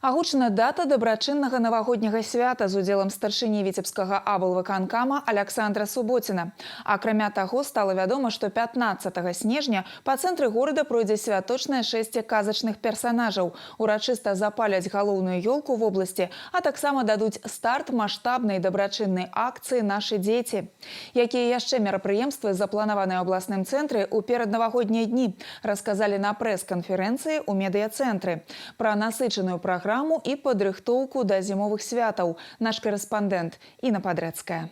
Агучана дата дабрачыннага навагодняга свята з удзелам старшыні віцебскага аблвыканкама Александра Суботіна. Акрамя таго, стала вядома, што 15 снежня па цэнтры горада пройдзе святочнае шэсце казачных персанажаў. Урачыста запаляць галоўную ёлку в области, а таксама дадуць старт маштабнай дабрачыннай акцыі «Нашы дзеці». Якія яшчэ мерапрыемствы запланаваныя ў абласным цэнтры ў пераднавагоднія дні, расказалі на прэс-канферэнцыі ў медыяцэнтры. Пра насычаную праграму і падрыхтоўку да зімовых святаў наш корэспандэнт Інна Падрэцкая.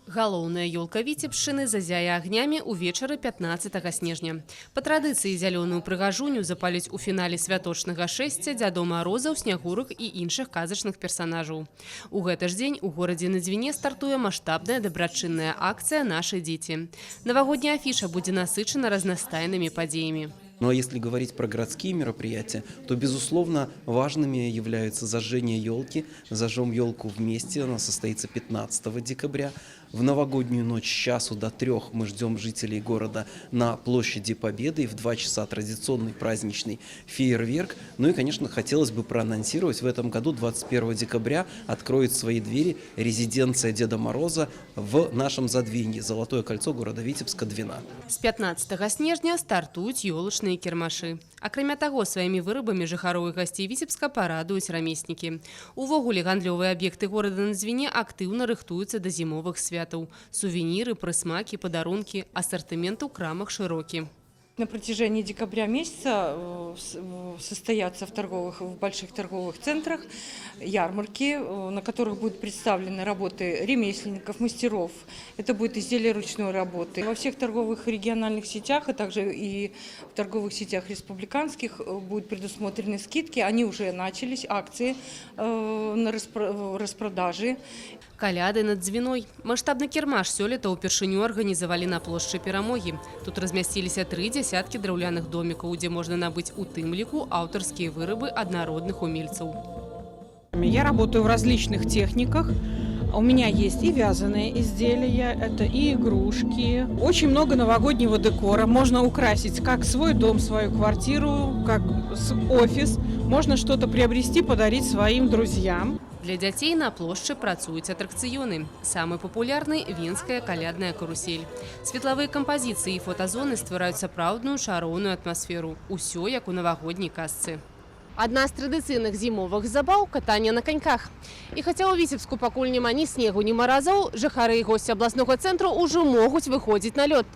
Галоўная ёлка Віцебшчыны зазяе агнямі ўвечары 15 снежня. Па традыцыі зялёную прыгажуню запаліць у фінале святочнага шэсця Дзядоў Марозаў, Снягурак і іншых казачных персанажаў. У гэты ж дзень у горадзе на Дзвіне стартуе маштабная дабрачынная акцыя «Нашы дзеці». Навагодняя афіша будзе насычана разнастайнымі падзеямі. Ну а если говорить про городские мероприятия, то, безусловно, важными являются зажжение елки. Зажжем елку вместе, она состоится 15 декабря. В новогоднюю ночь с часу до 3 мы ждем жителей города на площади Победы. И в 2 часа традиционный праздничный фейерверк. Ну и, конечно, хотелось бы проанонсировать, в этом году, 21 декабря, откроет свои двери резиденция Деда Мороза в нашем Задвинье, Золотое кольцо города Витебска, Двина. С 15 снежня стартуюць ёлачныя кірмашы. Акрамя таго, сваімі вырабамі жыхароў і гасцей Віцебска парадуюць рамеснікі. Увогуле гандлёвыя аб'екты горада на Дзвіне актыўна рыхтуюцца да зімовых святаў. Сувеніры, прысмакі, падарункі, ассортимент у крамах шырокі. На протяжении декабря месяца состоятся в больших торговых центрах ярмарки, на которых будут представлены работы ремесленников, мастеров. Это будет изделия ручной работы. Во всех торговых региональных сетях, а также и в торговых сетях республиканских будут предусмотрены скидки. Они уже начались, акции на распродажи. Каляды над Дзвіной. Маштабны кірмаш сёлета ўпершыню арганізавалі на плошчы Перамогі. Тут размясціліся 3 дзясяткі драўляных домікаў, дзе можна набыць у тым ліку аўтарскія вырабы аднародных умельцаў. Я работаю в различных техниках. У меня есть и вязаные изделия, это и игрушки. Очень много новогоднего декора. Можно украсить как свой дом, свою квартиру, как офис. Можно что-то приобрести, подарить своим друзьям. Для дзяцей на плошчы працуюць атракцыёны. Самы папулярны – венская калядная карусель. Светлавыя кампазіцыі і фотазоны ствараюць сапраўдную шароўную атмасферу. Усё як у навагодняй казцы. Адна з традыцыйных зімовых забаў – катанне на каньках. І хаця ў Віцебску пакуль няма ні снегу, ні маразоў, жыхары і госці абласнога цэнтру ўжо могуць выходзіць на лёд.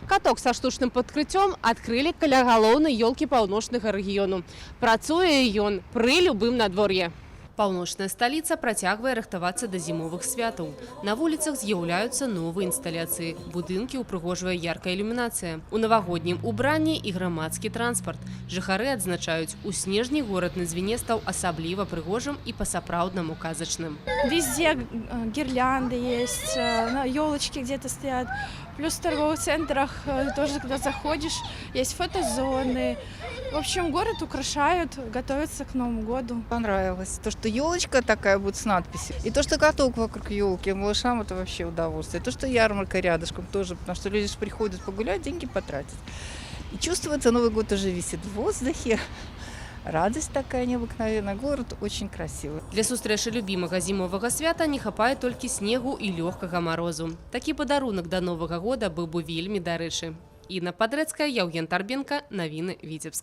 Каток са штучным падкрыццём адкрылі каля галоўнай ёлкі паўночнага рэгіёну. Працуе ён пры любым надвор'і. Паўночная сталіца працягвае рыхтавацца да зімовых святаў. На вуліцах з'яўляюцца новыя інсталяцыі. Будынкі ўпрыгожвае яркая ілюмінацыя. У навагоднім убранні і грамадскі транспарт. Жыхары адзначаюць, у снежні горад на Дзвіне стаў асабліва прыгожым і па-сапраўднаму казачным. Везде гирлянды есть, елочки где-то стоят. Плюс в торговых центрах тоже, когда заходишь, есть фотозоны. В общем, город украшают, готовятся к Новому году. Понравилось. То, что елочка такая будет с надписью. И то, что каток вокруг елки. Малышам это вообще удовольствие. То, что ярмарка рядышком тоже. Потому что люди приходят погулять, деньги потратить. И чувствуется, Новый год уже висит в воздухе. Радость такая необыкновенная. Город очень красивый. Для сустрэчы любімага зімовага свята не хапае толькі снегу і лёгкага марозу. Такі падарунак да Новага года быў бы вельмі дарэчы. Інна Падрэцкая, Яўген Тарбенка, навіны Віцебска.